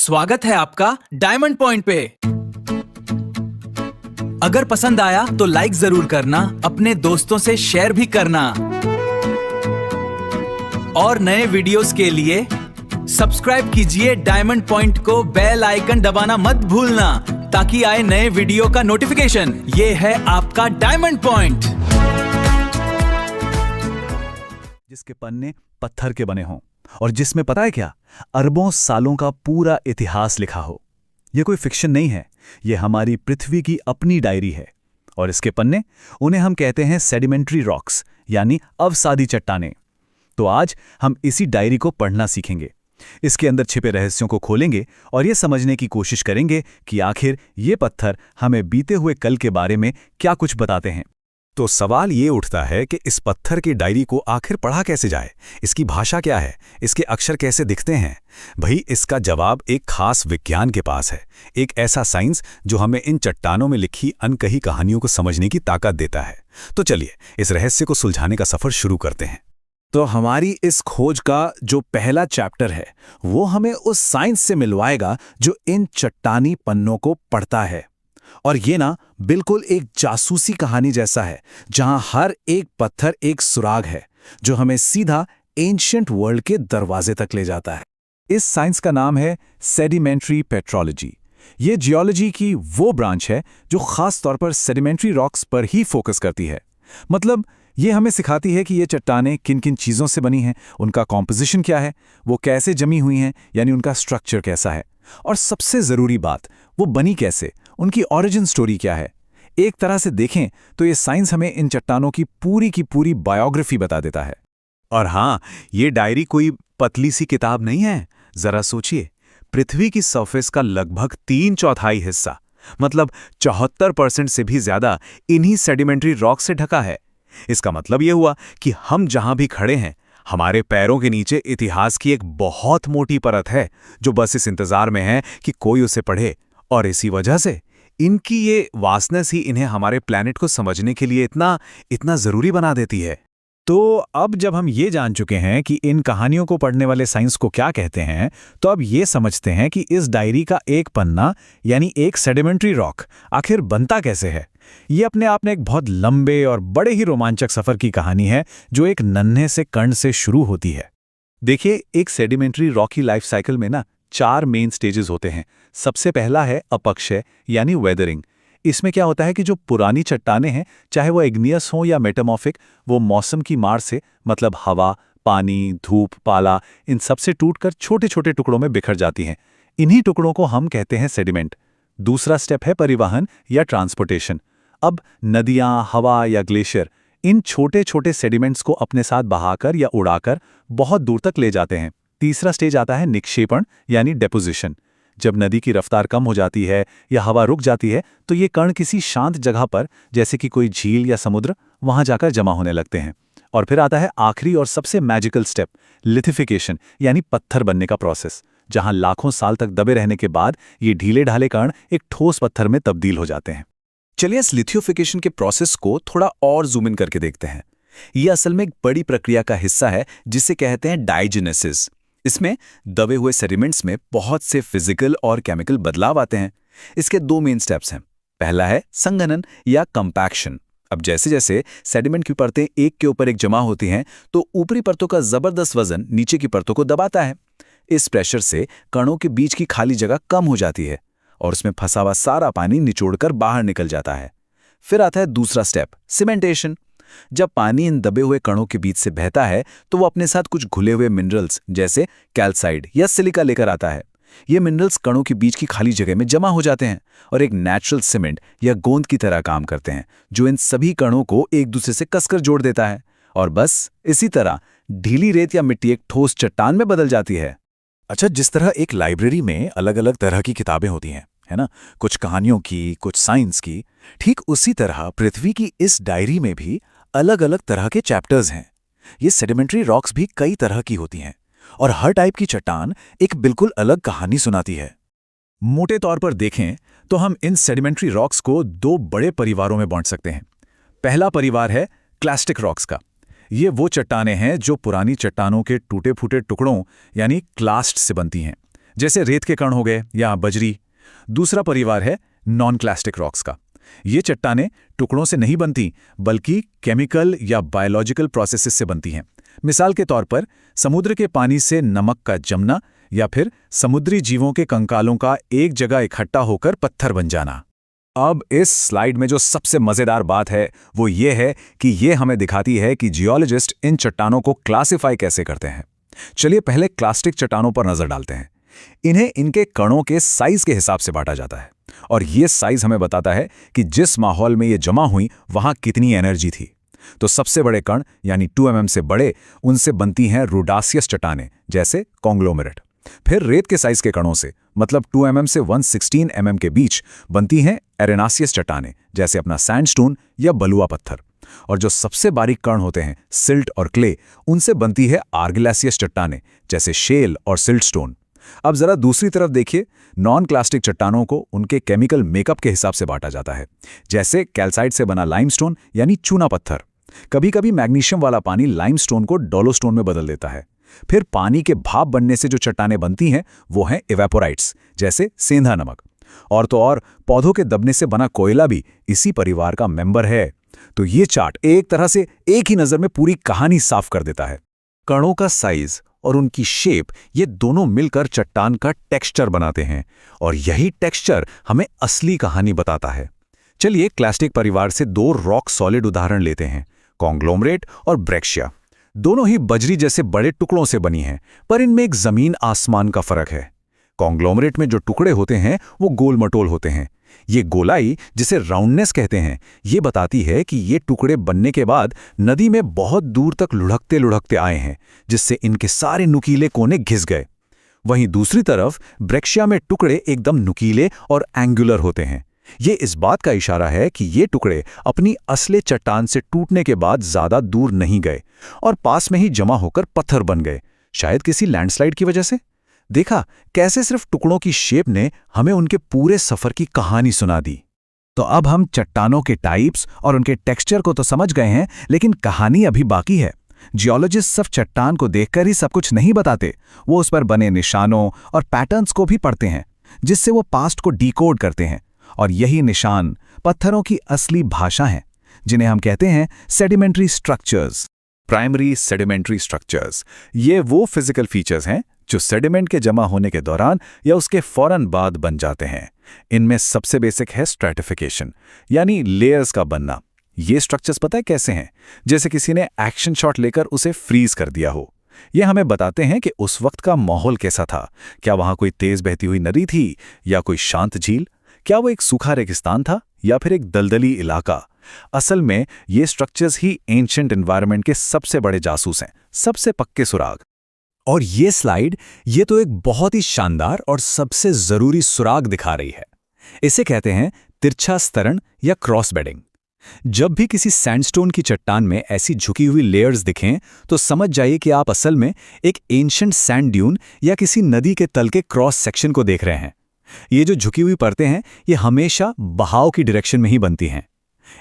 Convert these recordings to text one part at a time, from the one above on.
स्वागत है आपका डायमंड पॉइंट पे। अगर पसंद आया तो लाइक जरूर करना, अपने दोस्तों से शेयर भी करना और नए वीडियोस के लिए सब्सक्राइब कीजिए डायमंड पॉइंट को, बेल आइकन दबाना मत भूलना ताकि आए नए वीडियो का नोटिफिकेशन। ये है आपका डायमंड पॉइंट। जिसके पन्ने पत्थर के बने हों और जिसमें पता है क्या, अरबों सालों का पूरा इतिहास लिखा हो। यह कोई फिक्शन नहीं है, यह हमारी पृथ्वी की अपनी डायरी है। और इसके पन्ने, उन्हें हम कहते हैं सेडिमेंट्री रॉक्स, यानी अवसादी चट्टानें। तो आज हम इसी डायरी को पढ़ना सीखेंगे, इसके अंदर छिपे रहस्यों को खोलेंगे और यह समझने की कोशिश करेंगे कि आखिर ये पत्थर हमें बीते हुए कल के बारे में क्या कुछ बताते हैं। तो सवाल ये उठता है कि इस पत्थर की डायरी को आखिर पढ़ा कैसे जाए, इसकी भाषा क्या है, इसके अक्षर कैसे दिखते हैं। भाई, इसका जवाब एक खास विज्ञान के पास है, एक ऐसा साइंस जो हमें इन चट्टानों में लिखी अनकही कहानियों को समझने की ताकत देता है। तो चलिए इस रहस्य को सुलझाने का सफर शुरू करते हैं। तो हमारी इस खोज का जो पहला चैप्टर है वो हमें उस साइंस से मिलवाएगा जो इन चट्टानी पन्नों को पढ़ता है। और ये ना बिल्कुल एक जासूसी कहानी जैसा है, जहां हर एक पत्थर एक सुराग है जो हमें सीधा एंशिएंट वर्ल्ड के दरवाजे तक ले जाता है। इस साइंस का नाम है सेडिमेंट्री पेट्रोलॉजी। ये जियोलॉजी की वो ब्रांच है जो खास तौर पर सेडिमेंट्री रॉक्स पर ही फोकस करती है। मतलब ये हमें सिखाती है कि ये चट्टानें किन किन चीज़ों से बनी हैं, उनका कॉम्पोजिशन क्या है, वो कैसे जमी हुई हैं, यानी उनका स्ट्रक्चर कैसा है, और सबसे ज़रूरी बात, वो बनी कैसे, उनकी ऑरिजिन स्टोरी क्या है। एक तरह से देखें तो ये साइंस हमें इन चट्टानों की पूरी बायोग्राफी बता देता है। और हाँ, ये डायरी कोई पतली सी किताब नहीं है। जरा सोचिए, पृथ्वी की सरफेस का लगभग 3/4 हिस्सा, मतलब 74% से भी ज्यादा इन्हीं सेडिमेंट्री रॉक से ढका है। इसका मतलब यह हुआ कि हम जहां भी खड़े हैं, हमारे पैरों के नीचे इतिहास की एक बहुत मोटी परत है जो बस इस इंतजार में है कि कोई उसे पढ़े। और इसी वजह से इनकी ये वासनेस ही इन्हें हमारे प्लैनेट को समझने के लिए इतना जरूरी बना देती है। तो अब जब हम ये जान चुके हैं कि इन कहानियों को पढ़ने वाले साइंस को क्या कहते हैं, तो अब ये समझते हैं कि इस डायरी का एक पन्ना यानी एक सेडिमेंट्री रॉक आखिर बनता कैसे है। ये अपने आप में एक बहुत लंबे और बड़े ही रोमांचक सफर की कहानी है जो एक नन्हे से कण से शुरू होती है। देखिए, एक सेडिमेंट्री रॉक की लाइफ साइकिल में ना 4 मेन स्टेजेस होते हैं। सबसे पहला है अपक्षय यानी वेदरिंग। इसमें क्या होता है कि जो पुरानी चट्टानें हैं, चाहे वो इग्नियस हो या मेटामॉर्फिक, वो मौसम की मार से, मतलब हवा, पानी, धूप, पाला, इन सब से टूटकर छोटे छोटे टुकड़ों में बिखर जाती हैं। इन्हीं टुकड़ों को हम कहते हैं सेडिमेंट। दूसरा स्टेप है परिवहन या ट्रांसपोर्टेशन। अब नदियां, हवा या ग्लेशियर इन छोटे छोटे सेडिमेंट्स को अपने साथ बहाकर या उड़ाकर बहुत दूर तक ले जाते हैं। तीसरा स्टेज आता है निक्षेपण यानी डेपोजिशन। जब नदी की रफ्तार कम हो जाती है या हवा रुक जाती है तो ये कण किसी शांत जगह पर, जैसे कि कोई झील या समुद्र, वहां जाकर जमा होने लगते हैं। और फिर आता है आखिरी और सबसे मैजिकल स्टेप, लिथिफिकेशन यानी पत्थर बनने का प्रोसेस, जहां लाखों साल तक दबे रहने के बाद ये ढीले ढाले कण एक ठोस पत्थर में तब्दील हो जाते हैं। चलिए इस लिथियोफिकेशन के प्रोसेस को थोड़ा और जूम इन करके देखते हैं। यह असल में एक बड़ी प्रक्रिया का हिस्सा है जिसे कहते हैं डायजेनेसिस। इसमें दबे हुए सेडिमेंट्स में बहुत से फिजिकल और केमिकल बदलाव आते हैं। इसके 2 मेन स्टेप्स हैं। पहला है संघनन या कंपैक्शन। अब जैसे जैसे सेडिमेंट की परतें एक के ऊपर एक जमा होती हैं तो ऊपरी परतों का जबरदस्त वजन नीचे की परतों को दबाता है। इस प्रेशर से कणों के बीच की खाली जगह कम हो जाती है और उसमें फंसा हुआ सारा पानी निचोड़कर बाहर निकल जाता है। फिर आता है दूसरा स्टेप, सीमेंटेशन। जब पानी इन दबे हुए कणों के बीच से बहता है तो वो अपने साथ कुछ घुले हुए मिनरल्स जैसे कैल्साइड या सिलिका लेकर आता है। ये मिनरल्स कणों के बीच की खाली जगह में जमा हो जाते हैं और एक नेचुरल सीमेंट या गोंद की तरह काम करते हैं जो इन सभी कणों को एक दूसरे से कसकर जोड़ देता है। और बस इसी तरह ढीली रेत या मिट्टी एक ठोस चट्टान में बदल जाती है। अच्छा, जिस तरह एक लाइब्रेरी में अलग अलग तरह की किताबें होती हैं, है ना, कुछ कहानियों की, कुछ साइंस की, ठीक उसी तरह पृथ्वी की इस डायरी में भी अलग अलग तरह के चैप्टर्स हैं। ये सेडिमेंट्री रॉक्स भी कई तरह की होती हैं और हर टाइप की चट्टान एक बिल्कुल अलग कहानी सुनाती है। मोटे तौर पर देखें तो हम इन सेडिमेंट्री रॉक्स को 2 बड़े परिवारों में बांट सकते हैं। पहला परिवार है क्लास्टिक रॉक्स का। ये वो चट्टानें हैं जो पुरानी चट्टानों के टूटे फूटे टुकड़ों यानी क्लास्ट से बनती हैं। जैसे रेत के कण हो गए या बजरी। दूसरा परिवार है नॉन क्लास्टिक रॉक्स का। ये चट्टानें टुकड़ों से नहीं बनती, बल्कि केमिकल या बायोलॉजिकल प्रोसेसेस से बनती हैं। मिसाल के तौर पर समुद्र के पानी से नमक का जमना या फिर समुद्री जीवों के कंकालों का एक जगह इकट्ठा होकर पत्थर बन जाना। अब इस स्लाइड में जो सबसे मजेदार बात है वो ये है कि ये हमें दिखाती है कि जियोलॉजिस्ट इन चट्टानों को क्लासिफाई कैसे करते हैं। चलिए पहले क्लास्टिक चट्टानों पर नजर डालते हैं। इन्हें इनके कणों के साइज के हिसाब से बांटा जाता है, और ये साइज हमें बताता है कि जिस माहौल में ये जमा हुई वहां कितनी एनर्जी थी। तो सबसे बड़े कण यानी 2 mm से बड़े, उनसे बनती हैं रूडासियस चट्टानें जैसे कॉन्ग्लोमेरेट। फिर रेत के साइज के कणों से मतलब 2 mm से 116 mm के बीच बनती हैं एरेनासियस चट्टानें जैसे अपना सैंडस्टोन या बलुआ पत्थर। और जो सबसे बारीक कण होते हैं सिल्ट और क्ले, उनसे बनती है आर्गिलासियस चट्टानें जैसे शेल और सिल्टस्टोन। अब जरा दूसरी तरफ देखिए, नॉन क्लास्टिक चट्टानों को उनके केमिकल मेकअप के हिसाब से बांटा जाता है, जैसे कैल्साइट से बना लाइमस्टोन यानी चूना पत्थर। कभी कभी मैग्नीशियम वाला पानी लाइमस्टोन को डोलोस्टोन में बदल देता है। फिर पानी के भाप बनने से जो चट्टानें बनती हैं वो हैं इवेपोराइट्स जैसे सेंधा नमक। और तो और पौधों के दबने से बना कोयला भी इसी परिवार का मेंबर है। तो ये चार्ट एक तरह से एक ही नज़र में पूरी कहानी साफ कर देता है। कणों का साइज और उनकी शेप, ये दोनों मिलकर चट्टान का टेक्सचर बनाते हैं, और यही टेक्सचर हमें असली कहानी बताता है। चलिए क्लास्टिक परिवार से 2 रॉक सॉलिड उदाहरण लेते हैं, कॉन्ग्लोमरेट और ब्रेक्शिया। दोनों ही बजरी जैसे बड़े टुकड़ों से बनी हैं, पर इनमें एक जमीन आसमान का फर्क है। कॉन्ग्लोमरेट में जो टुकड़े होते हैं वो गोल मटोल होते हैं। ये गोलाई, जिसे राउंडनेस कहते हैं, ये बताती है कि ये टुकड़े बनने के बाद नदी में बहुत दूर तक लुढ़कते लुढ़कते आए हैं, जिससे इनके सारे नुकीले कोने घिस गए। वहीं दूसरी तरफ ब्रेक्शिया में टुकड़े एकदम नुकीले और एंगुलर होते हैं। ये इस बात का इशारा है कि ये टुकड़े अपनी असली चट्टान से टूटने के बाद ज्यादा दूर नहीं गए और पास में ही जमा होकर पत्थर बन गए, शायद किसी लैंडस्लाइड की वजह से। देखा कैसे सिर्फ टुकड़ों की शेप ने हमें उनके पूरे सफर की कहानी सुना दी। तो अब हम चट्टानों के टाइप्स और उनके टेक्सचर को तो समझ गए हैं, लेकिन कहानी अभी बाकी है। जियोलॉजिस्ट सिर्फ चट्टान को देखकर ही सब कुछ नहीं बताते, वो उस पर बने निशानों और पैटर्न्स को भी पढ़ते हैं, जिससे वो पास्ट को डिकोड करते हैं। और यही निशान पत्थरों की असली भाषा है, जिन्हें हम कहते हैं sedimentary structures. Primary sedimentary structures ये वो फिजिकल फीचर्स हैं जो सेडिमेंट के जमा होने के दौरान या उसके फौरन बाद बन जाते हैं। इनमें सबसे बेसिक है स्ट्रैटिफिकेशन, यानी लेयर्स का बनना। ये स्ट्रक्चर्स पता है कैसे हैं? जैसे किसी ने एक्शन शॉट लेकर उसे फ्रीज कर दिया हो। ये हमें बताते हैं कि उस वक्त का माहौल कैसा था। क्या वहां कोई तेज बहती हुई नदी थी या कोई शांत झील? क्या वो एक सूखा रेगिस्तान था या फिर एक दलदली इलाका? असल में ये स्ट्रक्चर्स ही एंशिएंट एनवायरनमेंट के सबसे बड़े जासूस हैं, सबसे पक्के सुराग। और ये स्लाइड ये तो एक बहुत ही शानदार और सबसे जरूरी सुराग दिखा रही है। इसे कहते हैं तिरछा स्तरण या क्रॉस बेडिंग। जब भी किसी सैंडस्टोन की चट्टान में ऐसी झुकी हुई लेयर्स दिखें तो समझ जाइए कि आप असल में एक एंशिएंट सैंड ड्यून या किसी नदी के तल के क्रॉस सेक्शन को देख रहे हैं। ये जो झुकी हुई परतें हैं ये हमेशा बहाव की डायरेक्शन में ही बनती हैं।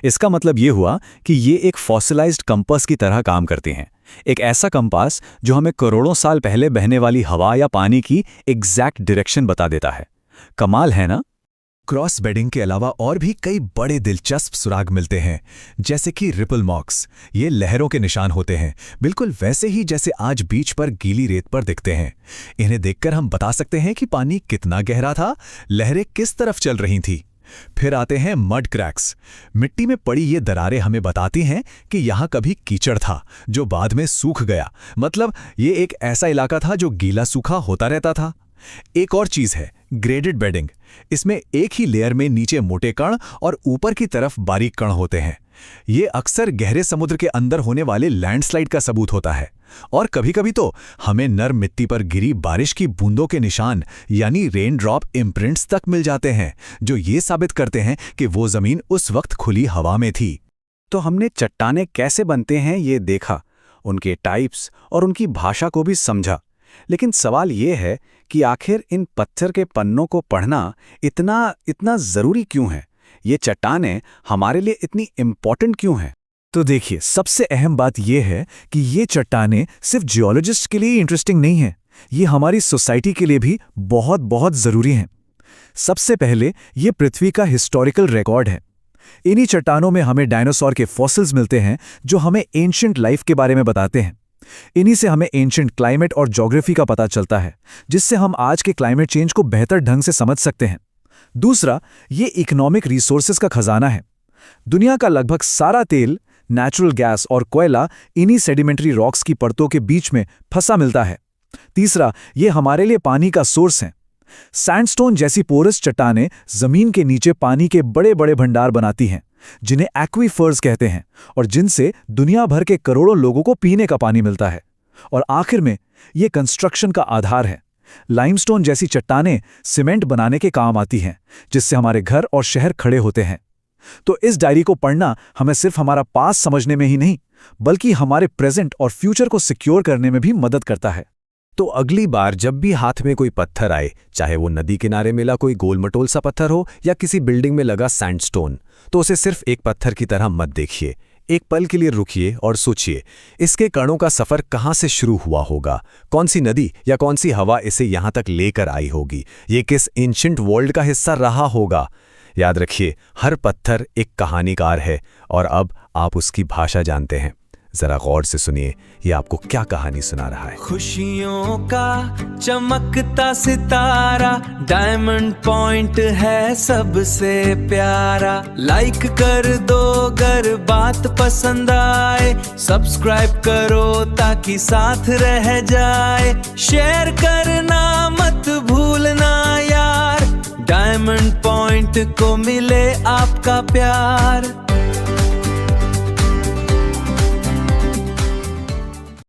इसका मतलब ये हुआ कि ये एक फॉसिलाइज्ड कंपास की तरह काम करती हैं, एक ऐसा कंपास जो हमें करोड़ों साल पहले बहने वाली हवा या पानी की एग्जैक्ट डायरेक्शन बता देता है। कमाल है ना? क्रॉस बेडिंग के अलावा और भी कई बड़े दिलचस्प सुराग मिलते हैं, जैसे कि रिपल मार्क्स। ये लहरों के निशान होते हैं, बिल्कुल वैसे ही जैसे आज बीच पर गीली रेत पर दिखते हैं। इन्हें देखकर हम बता सकते हैं कि पानी कितना गहरा था, लहरें किस तरफ चल रही थीं। फिर आते हैं मड क्रैक्स। मिट्टी में पड़ी ये दरारें हमें बताती हैं कि यहाँ कभी कीचड़ था जो बाद में सूख गया, मतलब ये एक ऐसा इलाका था जो गीला सूखा होता रहता था। एक और चीज है ग्रेडेड बेडिंग। इसमें एक ही लेयर में नीचे मोटे कण और ऊपर की तरफ बारीक कण होते हैं। ये अक्सर गहरे समुद्र के अंदर होने वाले लैंडस्लाइड का सबूत होता है। और कभी-कभी तो हमें नर्म मिट्टी पर गिरी बारिश की बूंदों के निशान यानी रेन ड्रॉप इम्प्रिंट्स तक मिल जाते हैं, जो ये साबित करते हैं कि वो जमीन उस वक्त खुली हवा में थी। तो हमने चट्टानें कैसे बनते हैं ये देखा, उनके टाइप्स और उनकी भाषा को भी समझा। लेकिन सवाल ये है कि आखिर इन पत्थर के पन्नों को पढ़ना इतना जरूरी क्यों है? ये चट्टानें हमारे लिए इतनी इम्पॉर्टेंट क्यों हैं? तो देखिए, सबसे अहम बात यह है कि ये चट्टानें सिर्फ जियोलॉजिस्ट के लिए इंटरेस्टिंग नहीं है, ये हमारी सोसाइटी के लिए भी बहुत बहुत जरूरी हैं। सबसे पहले ये पृथ्वी का हिस्टोरिकल रिकॉर्ड है। इन्हीं चट्टानों में हमें डायनासोर के फॉसिल्स मिलते हैं जो हमें एंशिएंट लाइफ के बारे में बताते हैं। इन्हीं से हमें एंशिएंट क्लाइमेट और ज्योग्राफी का पता चलता है, जिससे हम आज के क्लाइमेट चेंज को बेहतर ढंग से समझ सकते हैं। दूसरा, ये इकोनॉमिक रिसोर्सेज का खजाना है। दुनिया का लगभग सारा तेल, नेचुरल गैस और कोयला इन्हीं सेडिमेंट्री रॉक्स की परतों के बीच में फंसा मिलता है। तीसरा, ये हमारे लिए पानी का सोर्स है। सैंडस्टोन जैसी पोरस चट्टानें जमीन के नीचे पानी के बड़े बड़े भंडार बनाती हैं, जिन्हें एक्वीफर्स कहते हैं, और जिनसे दुनिया भर के करोड़ों लोगों को पीने का पानी मिलता है। और आखिर में ये कंस्ट्रक्शन का आधार है। लाइमस्टोन जैसी चट्टानें सीमेंट बनाने के काम आती हैं, जिससे हमारे घर और शहर खड़े होते हैं। तो इस डायरी को पढ़ना हमें सिर्फ हमारा पास्ट समझने में ही नहीं, बल्कि हमारे प्रेजेंट और फ्यूचर को सिक्योर करने में भी मदद करता है। तो अगली बार जब भी हाथ में कोई पत्थर आए, चाहे वो नदी किनारे मिला कोई गोलमटोल सा पत्थर हो या किसी बिल्डिंग में लगा सैंडस्टोन, तो उसे सिर्फ एक पत्थर की तरह मत देखिए। एक पल के लिए रुकिए और सोचिए, इसके कणों का सफर कहाँ से शुरू हुआ होगा, कौन सी नदी या कौन सी हवा इसे यहाँ तक लेकर आई होगी, ये किस एंशिएंट वर्ल्ड का हिस्सा रहा होगा। याद रखिए, हर पत्थर एक कहानीकार है और अब आप उसकी भाषा जानते हैं। जरा गौर से सुनिए, ये आपको क्या कहानी सुना रहा है। खुशियों का चमकता सितारा, डायमंड पॉइंट है सबसे प्यारा। लाइक कर दो अगर बात पसंद आए, सब्सक्राइब करो ताकि साथ रह जाए। शेयर करना मत भूलना यार, डायमंड पॉइंट को मिले आपका प्यार।